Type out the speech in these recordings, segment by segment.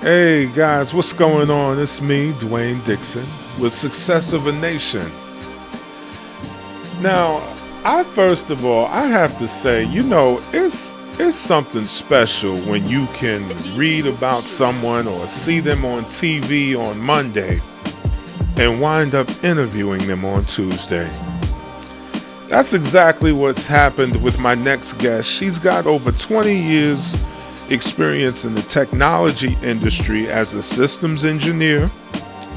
Hey guys, what's going on? It's me, Dwayne Dixon, with Success of a Nation. Now, I first of all, I have to say, it's something special when you can read about someone or see them on TV on Monday and wind up interviewing them on Tuesday. That's exactly what's happened with my next guest. She's got over 20 years experience in the technology industry as a systems engineer,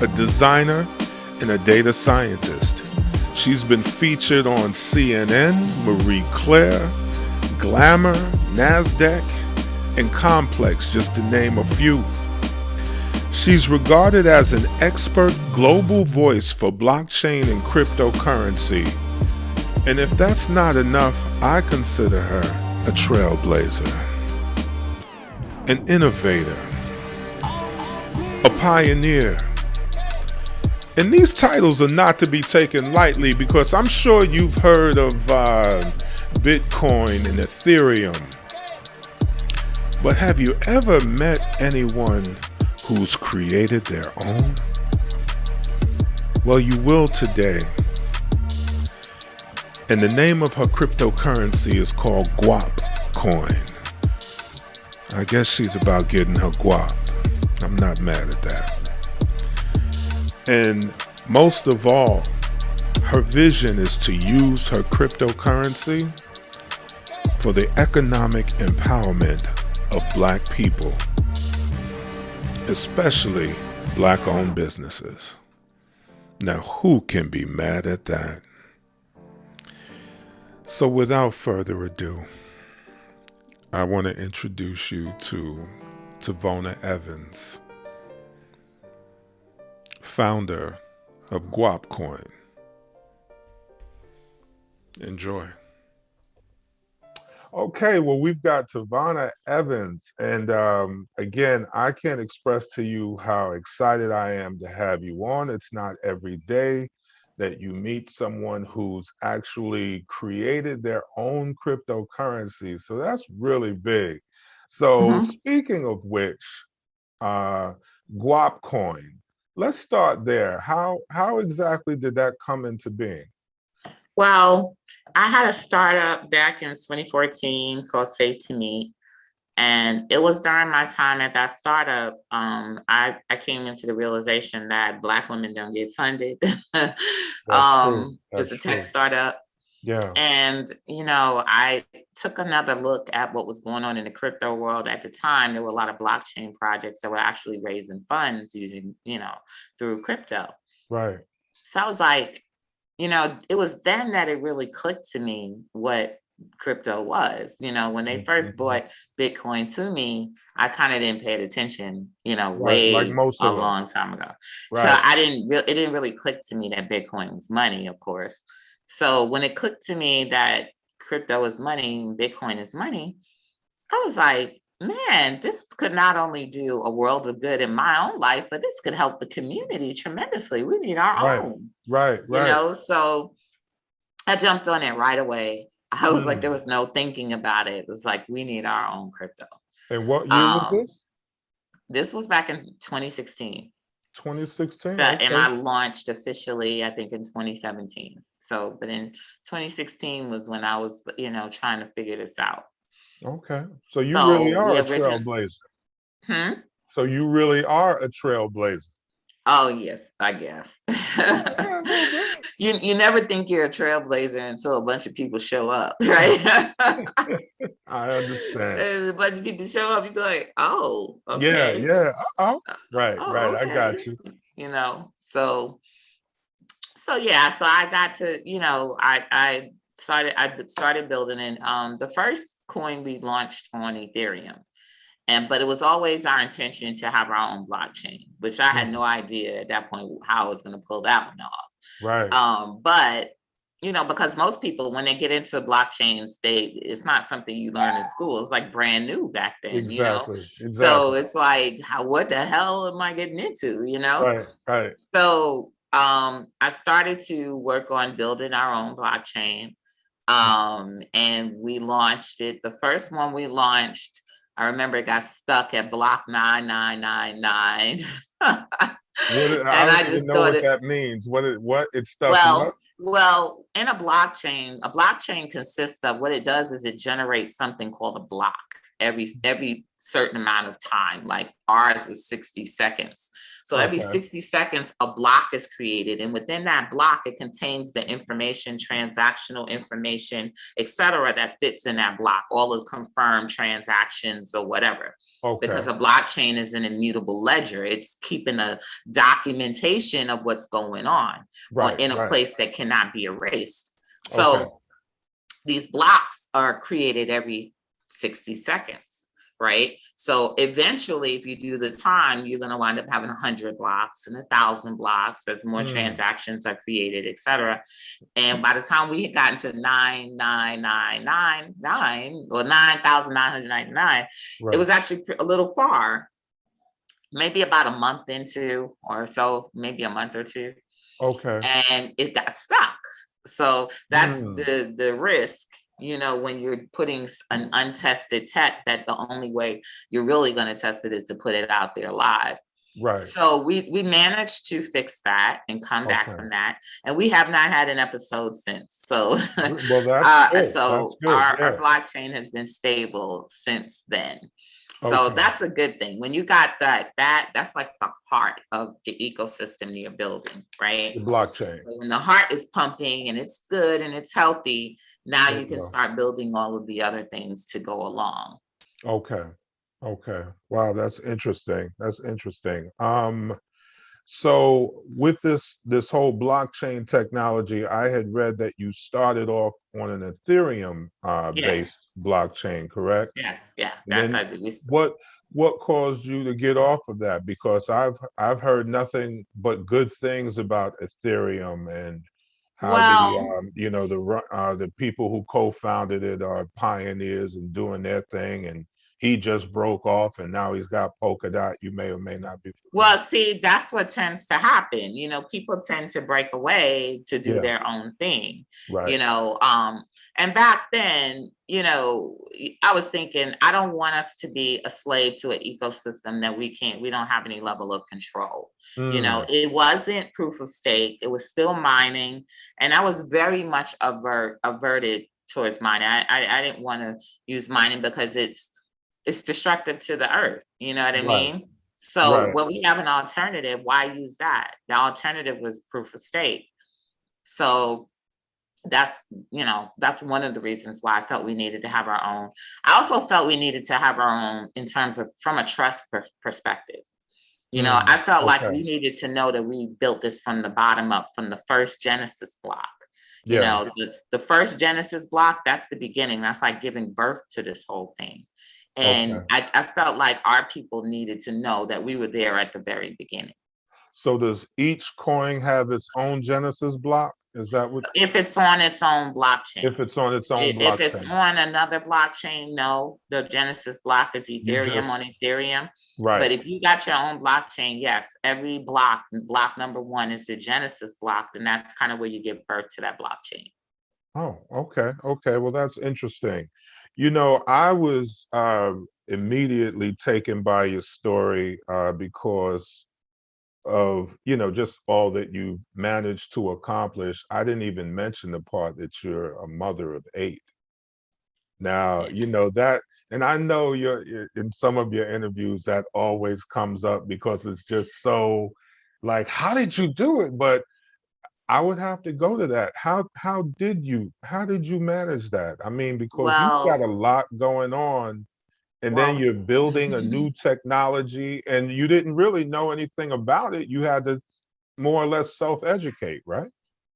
a designer, and a data scientist. She's been featured on CNN, Marie Claire, Glamour, NASDAQ, and Complex, just to name a few. She's regarded as an expert global voice for blockchain and cryptocurrency. And if that's not enough, I consider her a trailblazer, an innovator, a pioneer. And these titles are not to be taken lightly because I'm sure you've heard of Bitcoin and Ethereum. But have you ever met anyone who's created their own? Well, you will today. And the name of her cryptocurrency is called Guap Coin. I guess she's about getting her guap. I'm not mad at that. And most of all, her vision is to use her cryptocurrency for the economic empowerment of Black people, especially Black-owned businesses. Now, who can be mad at that? So without further ado, I want to introduce you to Tavonia Evans, founder of Guap Coin. Enjoy. Okay, well, we've got Tavonia Evans. And again, I can't express to you how excited I am to have you on. It's not every day that you meet someone who's actually created their own cryptocurrency. So that's really big. So Mhm. speaking of which, uh, Guap Coin, let's start there. How exactly did that come into being? Well, I had a startup back in 2014 called Safe to Meet. And it was during my time at that startup, I came into the realization that Black women don't get funded. That's true. It's That's a tech true. startup. Yeah. And, I took another look at what was going on in the crypto world at the time. There were a lot of blockchain projects that were actually raising funds using, through crypto. Right. So I was like, it was then that it really clicked to me what crypto was. When they first Mhm. bought Bitcoin to me, I kind of didn't pay attention, Right. Like way most a of us. long time ago. So Right. it didn't really click to me that Bitcoin was money, of course. So when it clicked to me that crypto is money, Bitcoin is money, I was like, man, this could not only do a world of good in my own life, but this could help the community tremendously. We need our Right. own, Right. Right. So I jumped on it right away. I was like, there Mm. was no thinking about it. It was like, we need our own crypto. And what year was Um, this? this was back in 2016. 2016. And Okay. I launched officially, I think, in 2017. So, but in 2016 was when I was, trying to figure this out. Okay. So you really So are we a originally, trailblazer. hmm? So you really are a trailblazer. Oh yes, I guess. Yeah, a little bit. You never think you're a trailblazer until a bunch of people show up, right? I understand. And a bunch of people show up, you be like, oh, Yeah. okay. Yeah. Oh. Right. Oh, Right. I okay. got you. So yeah, so I got to, I started building it. The first coin we launched on Ethereum. But it was always our intention to have our own blockchain, which I had no Mhm. idea at that point how I was going to pull that one off. Right. But because most people when they get into blockchains, it's not something you learn in school. It's like brand new back then. Exactly. So Exactly. it's like, what the hell am I getting into? Right. Right. So I started to work on building our own blockchain. And we launched it. The first one we launched I remember it got stuck at block 9999. What, I And I don't even just know thought what it, that means. What it's stuck what? well, in a blockchain consists of, what it does is it generates something called a block every certain amount of time. Like ours was 60 seconds. So every Okay. 60 seconds, a block is created. And within that block, it contains the information, transactional information, etc., that fits in that block, all of confirmed transactions or whatever. Okay. Because a blockchain is an immutable ledger. It's keeping a documentation of what's going on Right. in a Right. place that cannot be erased. Okay. So these blocks are created every 60 seconds, right? So eventually, if you do the time, you're going to wind up having 100 blocks and 1,000 blocks as more transactions are created, etc. And by the time we had gotten to 9,999 or 9,999, it was actually a little far, maybe about a month into or so, maybe a month or two. Okay. And it got stuck. So that's the risk, when you're putting an untested tech, that the only way you're really going to test it is to put it out there live. Right. So we managed to fix that and come back from that, and we have not had an episode since. So, well, that's good. So that's good. our blockchain has been stable since then. So Okay. that's a good thing. When you got that's like the heart of the ecosystem you're building, right? The blockchain. So when the heart is pumping and it's good and it's healthy, now There you can start building all of the other things to go along. Okay. Okay. Wow, that's interesting. That's interesting. So with this whole blockchain technology, I had read that you started off on an Ethereum Yes. based blockchain, correct? Yes. Yeah. And That's then how we what caused you to get off of that? Because I've heard nothing but good things about Ethereum and how Well, the people who co-founded it are pioneers and doing their thing, and he just broke off and now he's got Polkadot. You may or may not be familiar. well, see, that's what tends to happen. People tend to break away to do Yeah, their own thing. right. And back then, I was thinking, I don't want us to be a slave to an ecosystem that we don't have any level of control. It wasn't proof of stake, it was still mining, and I was very much averted towards mining. I didn't want to use mining because it's destructive to the earth. You know what I Right. mean? So when we have an alternative, why use that? The alternative was proof of stake. So that's one of the reasons why I felt we needed to have our own. I also felt we needed to have our own in terms of from a trust perspective. I felt like we needed to know that we built this from the bottom up, from the first Genesis block. Yeah. The first Genesis block, that's the beginning. That's like giving birth to this whole thing. And I felt like our people needed to know that we were there at the very beginning. So does each coin have its own Genesis block? Is that what? If it's on its own blockchain. If it's on its own If it's blockchain. on another blockchain, no. The Genesis block is Ethereum on Ethereum. Right. But if you got your own blockchain, yes, every block number 1 is the Genesis block, and that's kind of where you give birth to that blockchain. Oh, okay. Okay. Well, that's interesting. I was immediately taken by your story because of, just all that you've managed to accomplish. I didn't even mention the part that you're a mother of 8. Now, that, and I know you're in some of your interviews that always comes up because it's just so like, how did you do it? But I would have to go to that. How did you manage that? I mean, because you've got a lot going on, and then you're building a new technology, and you didn't really know anything about it. You had to more or less self-educate, right?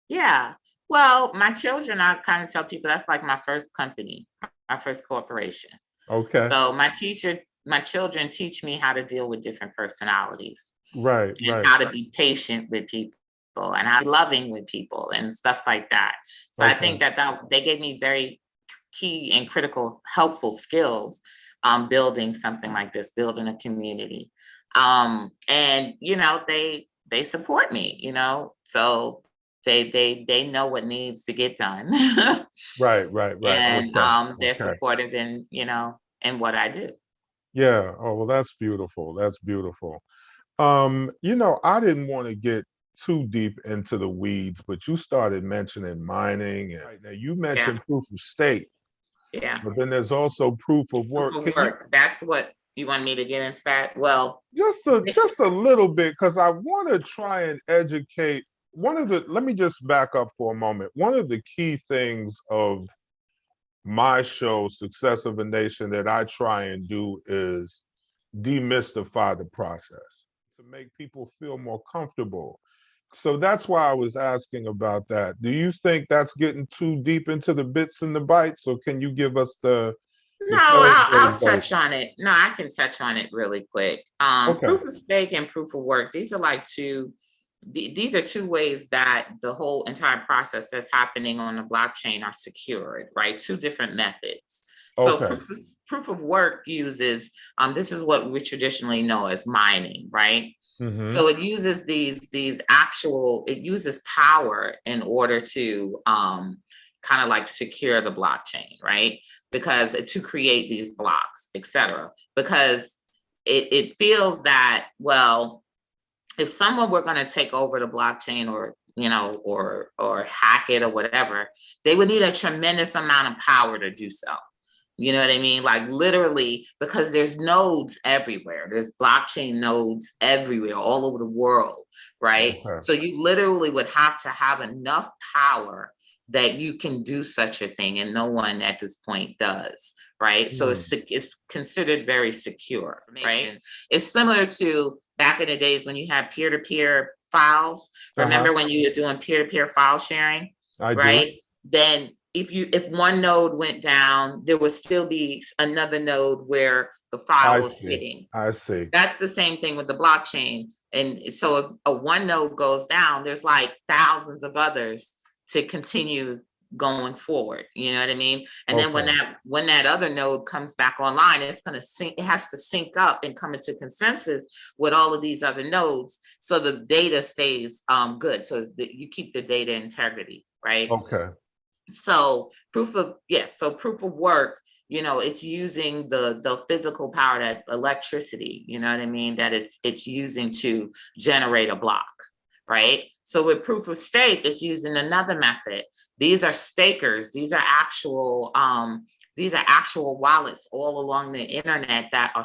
Yeah. Well, my children, I kind of tell people that's like my first company, my first corporation. Okay. So my children teach me how to deal with different personalities. Right. And how to be patient with people and how to be loving with people and stuff like that. So I think that they gave me very key and critical, helpful skills building something like this, building a community. And they support me, so they know what needs to get done. Right. And they're supportive in what I do. Yeah. Oh, well, that's beautiful. That's beautiful. I didn't want to get too deep into the weeds, but you started mentioning mining, and right now you Yeah, mentioned proof of stake, yeah. but then there's also proof of Proof work. of Can you work. That's what you want me to get into that? Well, just a little bit, because I want to try and educate. Let me just back up for a moment. One of the key things of my show, Success of a Nation, that I try and do is demystify the process to make people feel more comfortable. So that's why I was asking about that. Do you think that's getting too deep into the bits and the bytes, or can you give us no, the I'll thoroughgoing touch version? on it. No, I can touch on it really quick. Okay. Proof of stake and proof of work. These are like these are two ways that the whole entire process that's happening on the blockchain are secured, right? Two different methods. So Okay. proof of work uses this is what we traditionally know as mining, right? Mm-hmm. So it uses it uses power in order to kind of like secure the blockchain, right? Because to create these blocks, etc. Because it feels that, well, if someone were going to take over the blockchain, or or hack it or whatever, they would need a tremendous amount of power to do so. You know what I mean? Like literally, because there's nodes everywhere. There's blockchain nodes everywhere, all over the world, right? Okay. So you literally would have to have enough power that you can do such a thing, and no one at this point does, right? So Hmm. it's considered very secure, right? It's similar to back in the days when you had peer-to-peer files. Uh-huh. Remember when you were doing peer-to-peer file sharing, I do. right? Then if one node went down, there would still be another node where the file I was see. sitting. I see. That's the same thing with the blockchain. And so if a one node goes down, there's like thousands of others to continue going forward. You know what I mean? And then Okay. when that other node comes back online, it's going to sync. It has to sync up and come into consensus with all of these other nodes, so the data stays good. So you keep the data integrity, right? Okay. So proof of work, it's using the physical power, that electricity, you know what I mean, that it's using to generate a block, right? So with proof of stake, it's using another method. These are stakers. These are actual wallets all along the internet that are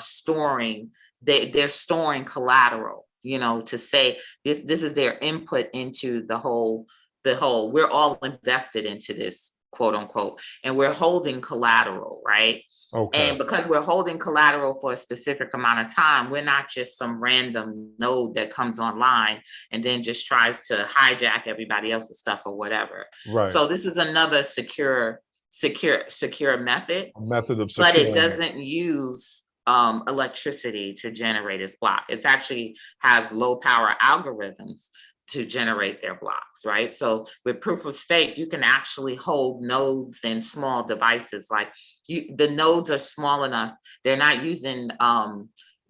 they're storing collateral, to say this is their input into the whole we're all invested into this, quote unquote, and we're holding collateral, right? Okay. And because we're holding collateral for a specific amount of time, we're not just some random node that comes online and then just tries to hijack everybody else's stuff or whatever. Right. So this is another secure method, A method of but it securing it. doesn't use electricity to generate its block. It actually has low power algorithms to generate their blocks, right? So with proof of stake, you can actually hold nodes in small devices. Like the nodes are small enough; they're not using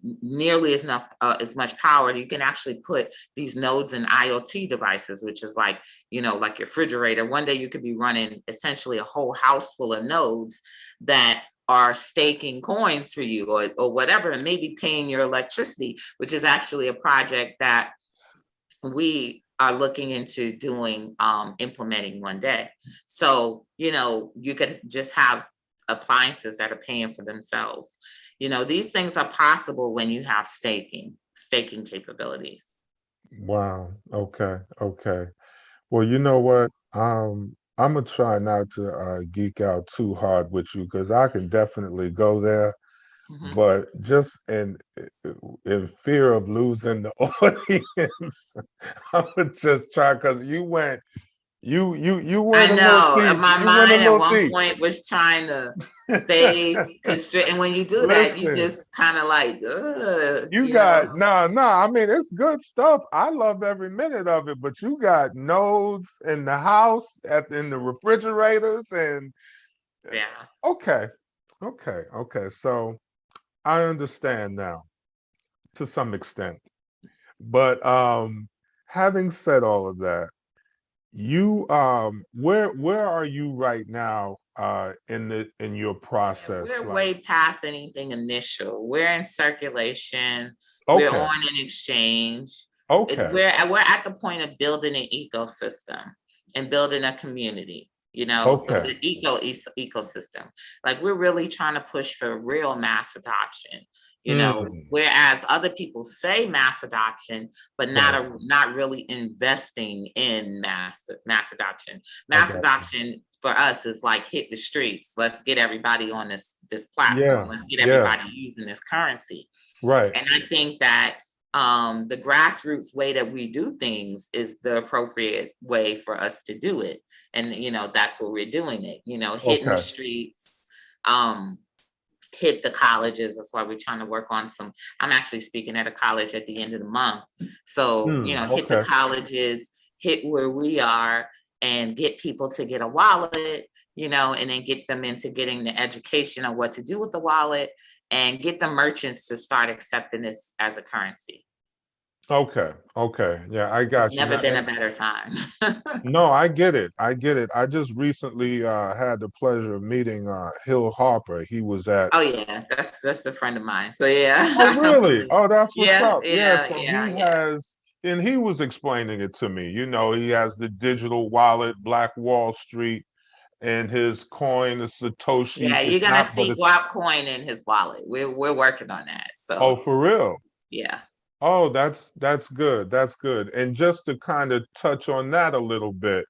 nearly as much power. You can actually put these nodes in IoT devices, which is like like your refrigerator. One day you could be running essentially a whole house full of nodes that are staking coins for you, or whatever, and maybe paying your electricity, which is actually a project that we are looking into doing, implementing one day. So you could just have appliances that are paying for themselves. These things are possible when you have staking capabilities. Wow. Okay. Okay. Well, you know what? I'm gonna try not to geek out too hard with you, because I can definitely go there, Mhm. but just in fear of losing the audience, I'm gonna just try, because you I went a little know. deep. My You went a mind at little one deep. point was trying to stay constrict, and when you do that, you Listen, just kind of like, you got I mean, it's good stuff. I love every minute of it, but you got nodes in the house, in the refrigerators, and yeah. okay, okay. So I understand now to some extent. But having said all of that, you where are you right now in your Yeah, process? we're Like, way past anything initial. We're in circulation. We're okay, on an exchange. okay, We're at the point of building an ecosystem and building a community. So okay. the ecosystem, like we're really trying to push for real mass adoption. Mm, Whereas other people say mass adoption, but right. not really investing in mass adoption. I Mass got you. adoption for us is like hit the streets. Let's get everybody on this platform. Yeah, Let's get yeah, everybody using this currency. right. And I think that the grassroots way that we do things is the appropriate way for us to do it. And that's what we're doing it. Hitting the Okay. streets, um, hit the colleges. That's why we're trying to work on some. I'm actually speaking at a college at the end of the month. So, hit the Okay. colleges, hit where we are, and get people to get a wallet, and then get them into getting the education on what to do with the wallet and get the merchants to start accepting this as a currency. Okay. Okay. Yeah, I It's got you. never Now, been a better time. no, I get it. I get it. I just recently had the pleasure of meeting Hill Harper. He was at. Oh yeah, that's a friend of mine. So Oh, yeah, I'm really? familiar. Oh, that's what's Yeah, up. Yeah. yeah, So yeah, he yeah. has, and he was explaining it to me. He has the digital wallet, Black Wall Street, and his coin is Satoshi. Yeah, you're It's gonna not, but see it's, Guap Coin in his wallet. We're working on that. oh, So for real. yeah. Oh, that's good. That's good. And just to kind of touch on that a little bit,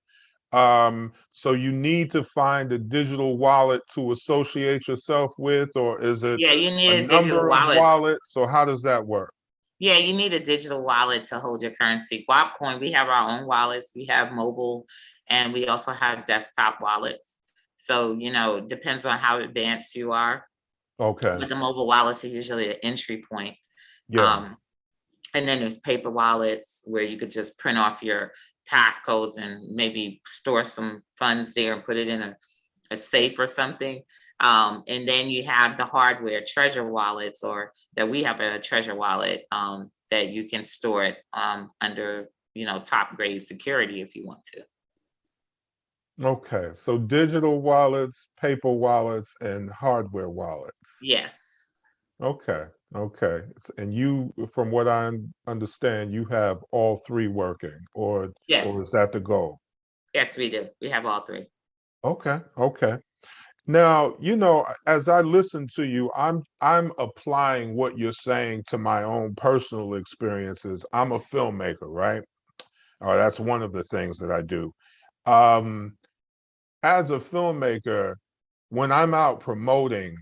so you need to find a digital wallet to associate yourself with, or is it Yeah, you a need a digital number of wallet. wallets? So how does that work? Yeah, you need a digital wallet to hold your currency. Guap Coin, we have our own wallets. We have mobile and we also have desktop wallets. So, it depends on how advanced you are. Okay. But the mobile wallets are usually an entry point. Yeah. Um, And then there's paper wallets where you could just print off your passcodes and maybe store some funds there and put it in a safe or something. And then you have the hardware treasure wallets, or that we have a treasure wallet that you can store it under, top grade security if you want to. Okay. So digital wallets, paper wallets, and hardware wallets. Yes. Okay. Okay. And you, from what understand, you have all three working, or is Yes. that the goal? Yes, we do. We have all three. Okay. Okay. Now, as I listen to you, I'm applying what you're saying to my own personal experiences. I'm a filmmaker, right? Or that's one of the things that I do. Um, as a filmmaker, when I'm out promoting,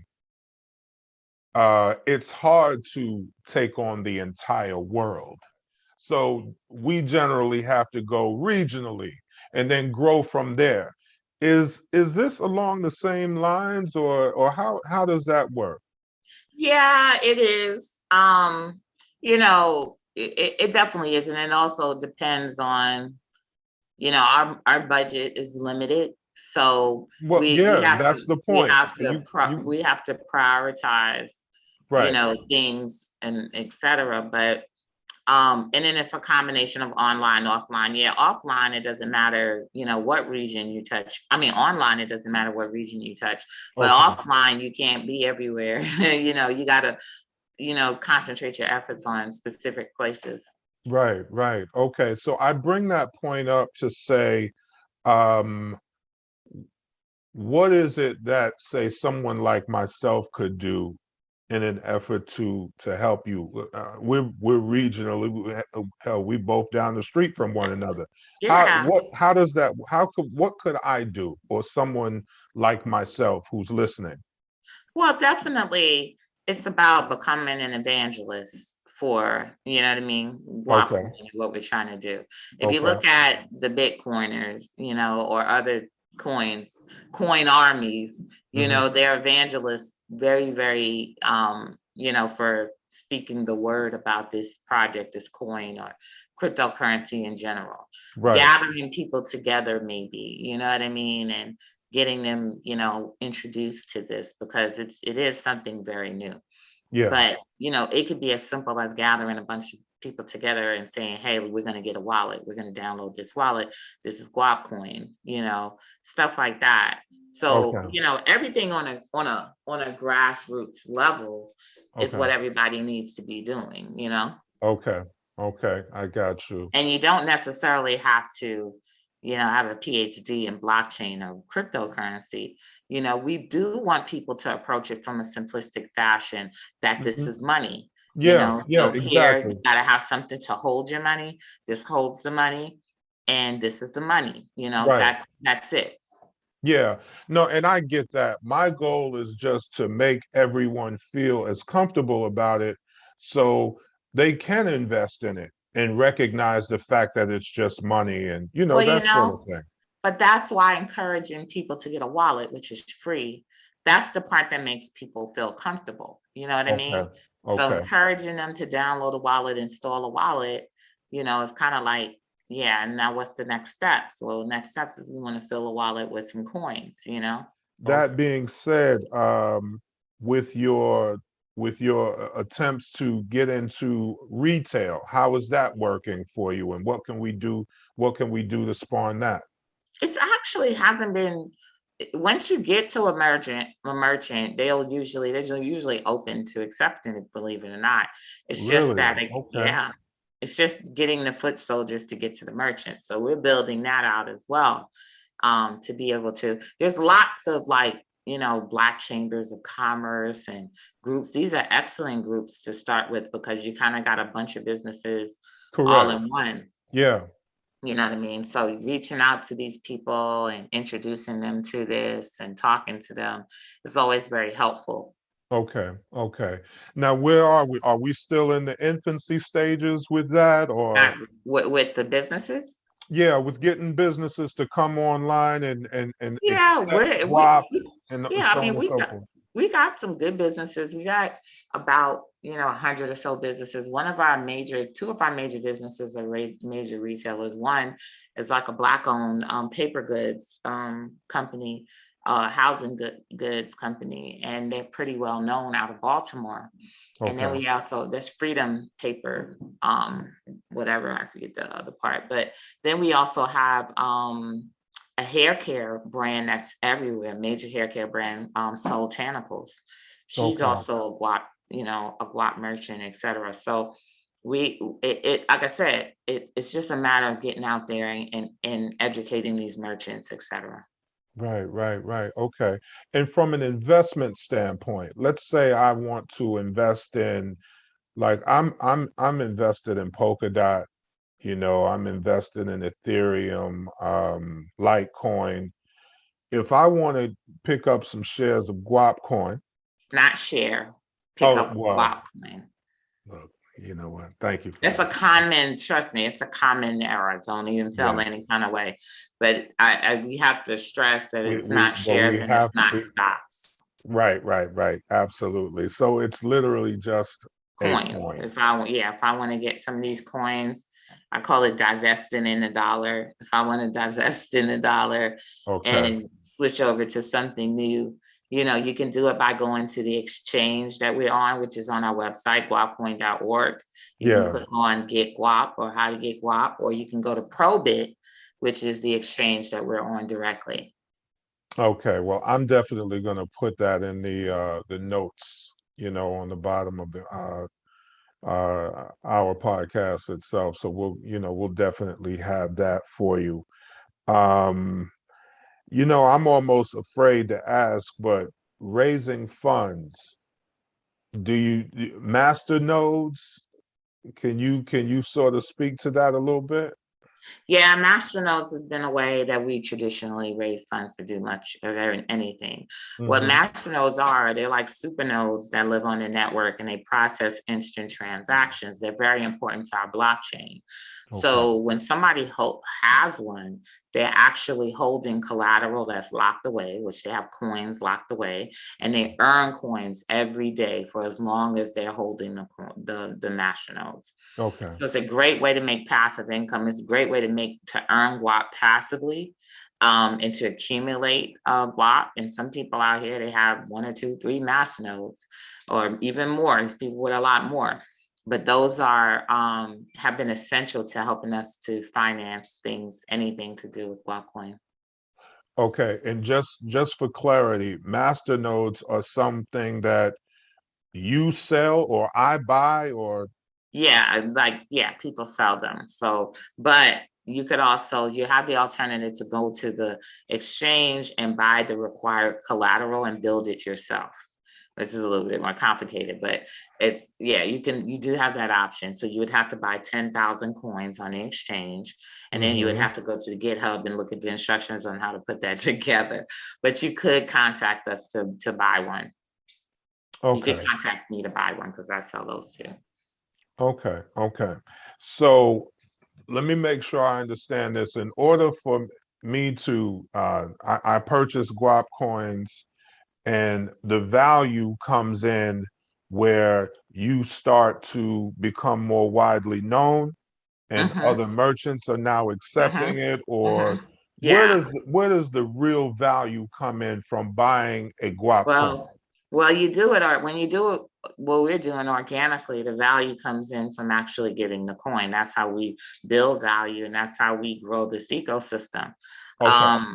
it's hard to take on the entire world. So we generally have to go regionally and then grow from there. Is this along the same lines, or how does that work? Yeah, it is. It definitely is. And it also depends on, our budget is limited. So Well, yeah, that's the we point. have to You we have to prioritize, right. things and et cetera. But and then it's a combination of online, offline. Yeah, offline, it doesn't matter, what region you touch. I mean, online, it doesn't matter what region you touch, but Okay. offline, you can't be everywhere. You gotta, concentrate your efforts on specific places. Right, right. Okay. So I bring that point up to say, um, what is it that, say, someone like myself could do in an effort to help you? We're regionally, hell, we both down the street from one another. Yeah. How does that, what could I do, or someone like myself who's listening? Well, definitely it's about becoming an evangelist for, you know what I mean, Okay, Guapcoin and what we're trying to do. If you okay. look at the Bitcoiners, or other coins, coin armies, Hmm. they're evangelists very, very, for speaking the word about this project, this coin or cryptocurrency in general, Right. gathering people together, maybe, you know what I mean? And getting them, introduced to this because it is something very new. Yeah. But, it could be as simple as gathering a bunch of people together and saying, hey, we're going to get a wallet. We're going to download this wallet. This is Guap Coin, stuff like that. So, Okay. Everything on a grassroots level is Okay. what everybody needs to be doing, Okay. Okay. I got you. And you don't necessarily have to, have a PhD in blockchain or cryptocurrency. We do want people to approach it from a simplistic fashion that this Mhm. is money. Yeah. Yeah. So here Exactly. you gotta have something to hold your money. This holds the money, and this is the money. Right. That's it. Yeah, no, and I get that. My goal is just to make everyone feel as comfortable about it so they can invest in it and recognize the fact that it's just money and, Well, that sort of thing. but that's why encouraging people to get a wallet, which is free, that's the part that makes people feel comfortable. You know what I Okay. mean? So Okay. encouraging them to download a wallet, install a wallet, is kind of like, yeah, and now what's the next steps? Well, next steps is we want to fill a wallet with some coins. That being said, with your attempts to get into retail, how is that working for you, and what can we do? What can we do to spawn that? It's actually hasn't been once you get to a merchant, they're usually open to accepting it, believe it or not. It's just Really? that Okay. yeah, it's just getting the foot soldiers to get to the merchants. So we're building that out as well. To be able to, there's lots of Black chambers of commerce and groups. These are excellent groups to start with because you kind of got a bunch of businesses all Correct. in one. Yeah. You know what I mean? So reaching out to these people and introducing them to this and talking to them is always very helpful. Okay. Okay. Now, where are we? Are we still in the infancy stages with that, or Not with the businesses. yeah, with getting businesses to come online and Yeah, accept we're WAP and yeah, I so on mean and so forth? we got some good businesses. We got about 100 or so businesses. Two of our major businesses are major retailers. One is like a Black owned paper goods company, housing goods company, and they're pretty well known out of Baltimore. And then Okay. there's Freedom Paper, whatever, I forget the other part. But then we also have a hair care brand that's everywhere, major hair care brand, Soul Tanicals. She's Okay. also a Guap merchant, etc. So it like I said, it's just a matter of getting out there and educating these merchants, etc. Right, right, right. Okay. And from an investment standpoint, let's say I want to invest in, like, I'm invested in Polkadot, I'm invested in Ethereum, Litecoin. If I want to pick up some shares of Guap Coin, Not share, pick oh up well, Guap Coin. look, you know what? Thank you for It's that. a common, trust me, it's a common error. Don't even feel Yeah, any kind of way. But we have to stress that it's we not but shares we and it's have not we, stocks. right, right, right. Absolutely. So it's literally just a Coins. coin. If I want to get some of these coins, I call it divesting in the dollar. If I want to divest in the dollar Okay. and switch over to something new, you can do it by going to the exchange that we're on, which is on our website, guapcoin.org. You can Yeah. click on Get Guap or How to Get Guap, or you can go to Probit, which is the exchange that we're on directly. Okay. Well, I'm definitely going to put that in the notes, on the bottom of the our podcast itself. So we'll definitely have that for you. Um, I'm almost afraid to ask, but raising funds, master nodes? Can you sort of speak to that a little bit? Yeah, masternodes has been a way that we traditionally raise funds to do much of anything. What Hmm. masternodes are, they're like supernodes that live on the network and they process instant transactions. They're very important to our blockchain. Okay. So when somebody has one, they're actually holding collateral that's locked away, which they have coins locked away, and they earn coins every day for as long as they're holding the masternodes. Okay. So it's a great way to make passive income. It's a great way to earn Guap passively, and to accumulate Guap. And some people out here, they have 1 or 2, 3 masternodes, or even more. There's people with a lot more. but those are have been essential to helping us to finance things, anything to do with Guapcoin. Okay, and just for clarity, master nodes are something that you sell or I buy or Yeah, people sell them. So, but you could also, you have the alternative to go to the exchange and buy the required collateral and build it yourself, which is a little bit more complicated, but it's, yeah, you do have that option. So you would have to buy 10,000 coins on the exchange, and then you would have to go to the GitHub and look at the instructions on how to put that together. But you could contact us to buy one. You could okay. contact me to buy one because I sell those too. Okay, okay. So let me make sure I understand this. In order for me to, I purchase Guap coins, and the value comes in where you start to become more widely known, and Mm-hmm, other merchants are now accepting mm-hmm, it, or mm-hmm. Yeah. where does the real value come in from buying a Guap coin? Well, you do it, or when you do it, what we're doing organically, the value comes in from actually getting the coin. That's how we build value, and that's how we grow this ecosystem. Okay,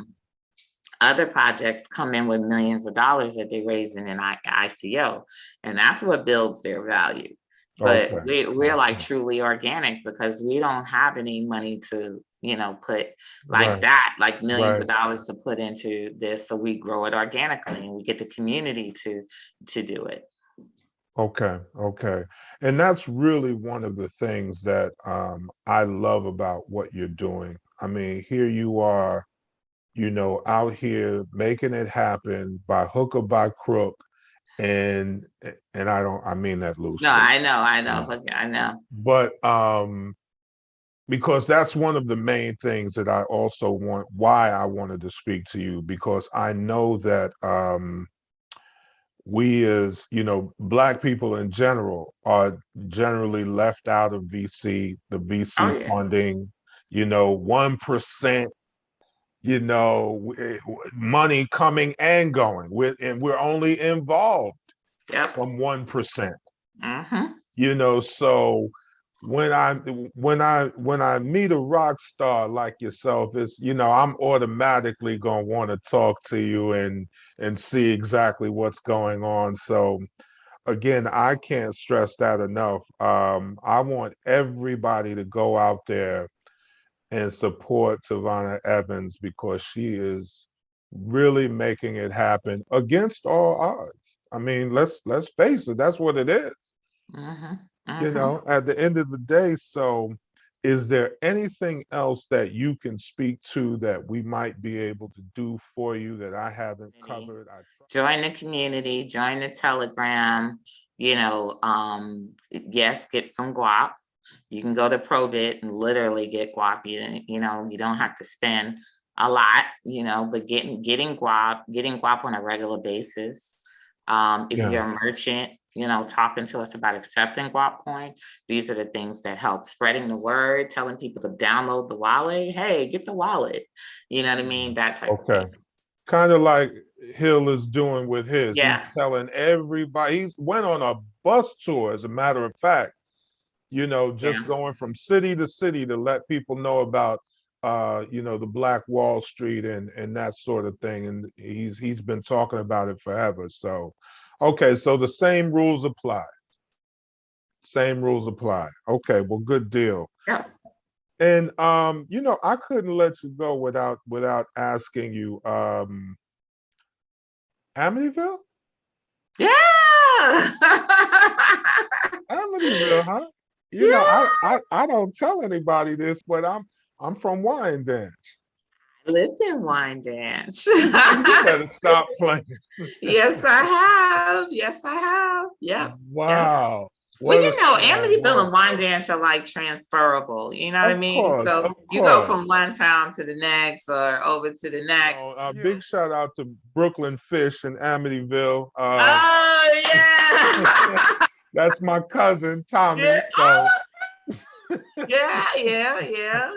Other projects come in with millions of dollars that they raise in an ICO, and that's what builds their value. But okay, we're like okay. truly organic because we don't have any money to, put like Right, that, like millions of right. dollars to put into this. So we grow it organically and we get the community to do it. Okay, okay. And that's really one of the things that I love about what you're doing. I mean, here you are, out here making it happen by hook or by crook. And I mean that No, loosely. I know. Okay, I know. But because that's one of the main things that I also why I wanted to speak to you, because I know that we as black people in general are generally left out of the Oh VC yeah. funding, 1%, money coming and going, and we're only involved Yep. from 1%. Mm-hmm. So when I meet a rock star like yourself, it's I'm automatically gonna want to talk to you and see exactly what's going on. So again, I can't stress that enough. I want everybody to go out there and support Tavonia Evans, because she is really making it happen against all odds. I mean, let's face it, that's what it is, Mm-hmm. Mm-hmm. at the end of the day. So is there anything else that you can speak to that we might be able to do for you that I haven't covered? Join the community, join the Telegram, yes, get some guap. You can go to Probit and literally get guap. You don't have to spend a lot, but getting guap on a regular basis. If Yeah. you're a merchant, talking to us about accepting Guap Coin, these are the things that help spreading the word, telling people to download the wallet. Hey, get the wallet. You know what I mean? That type of Okay. thing. Kind of like Hill is doing with his. He's Yeah. telling everybody. He went on a bus tour, as a matter of fact, just Yeah. going from city to city to let people know about the Black Wall Street and that sort of thing. And he's been talking about it forever. So okay, so the same rules apply. Same rules apply. Okay, well, good deal. Yeah. And I couldn't let you go without asking you, Amityville? Yeah. Amityville, huh? Yeah. I don't tell anybody this, but I'm from Wyandanch. I lived in Wine Dance. You better stop playing. Yes, I have. Yes, I have. Yep. Yep. Wow. Well, What a small Amityville and world. Wine Dance are like transferable. You know what I mean? Of So you go course. from one town to the next or over to the next. Big shout out to Brooklyn Fish in Amityville. Oh yeah. That's my cousin Tommy. Yeah. So Oh, Yeah.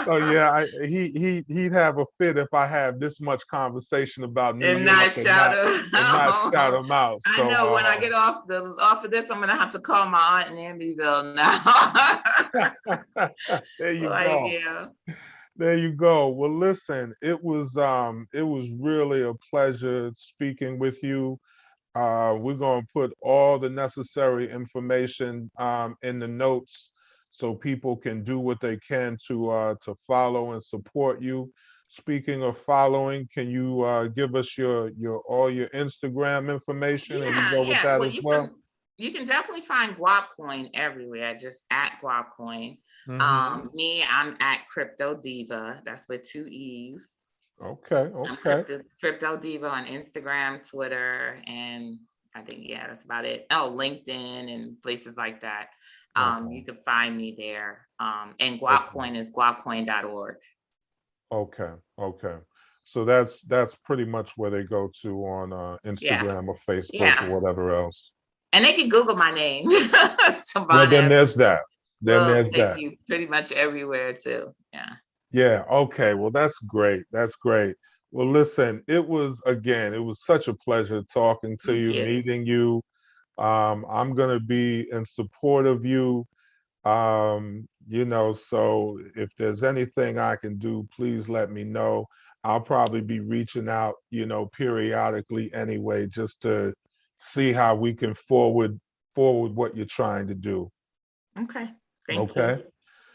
So yeah, he'd have a fit if I have this much conversation about New And York not shout him and not shout out. him out. I So know when I get off of this, I'm gonna have to call my aunt in Amityville now. there you Like, go. yeah. There you go. Well, listen, it was really a pleasure speaking with you. We're going to put all the necessary information in the notes so people can do what they can to follow and support you. Speaking of following, can you give us your all your Instagram information and we go with Yeah. that Well, as well? you can definitely find Guap Coin everywhere, just at Guap Coin. Hmm. Me, I'm at Crypto Diva. That's with 2 E's. Okay, I'm okay, Crypto Diva on Instagram, Twitter, and I think that's about it. Oh, LinkedIn and places like that. okay, You can find me there. And okay, Guapcoin is guapcoin.org. okay, okay. So that's pretty much where they go to on Yeah, Instagram or Facebook yeah. or whatever else. And they can Google my name, Well, Tavonia then Evans. there's that. Then Will there's take that. you pretty much everywhere too. Yeah. Yeah, okay. Well, that's great. That's great. Well, listen, it was such a pleasure talking to Thank you, you. meeting you. I'm gonna be in support of you. So if there's anything I can do, please let me know. I'll probably be reaching out, periodically anyway, just to see how we can forward what you're trying to do. Okay. Thank you. Okay.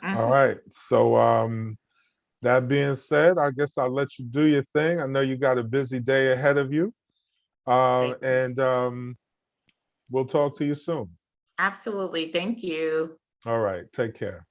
All Hmm. right. So that being said, I guess I'll let you do your thing. I know you got a busy day ahead of you. Thank you. And we'll talk to you soon. Absolutely. Thank you. All right. Take care.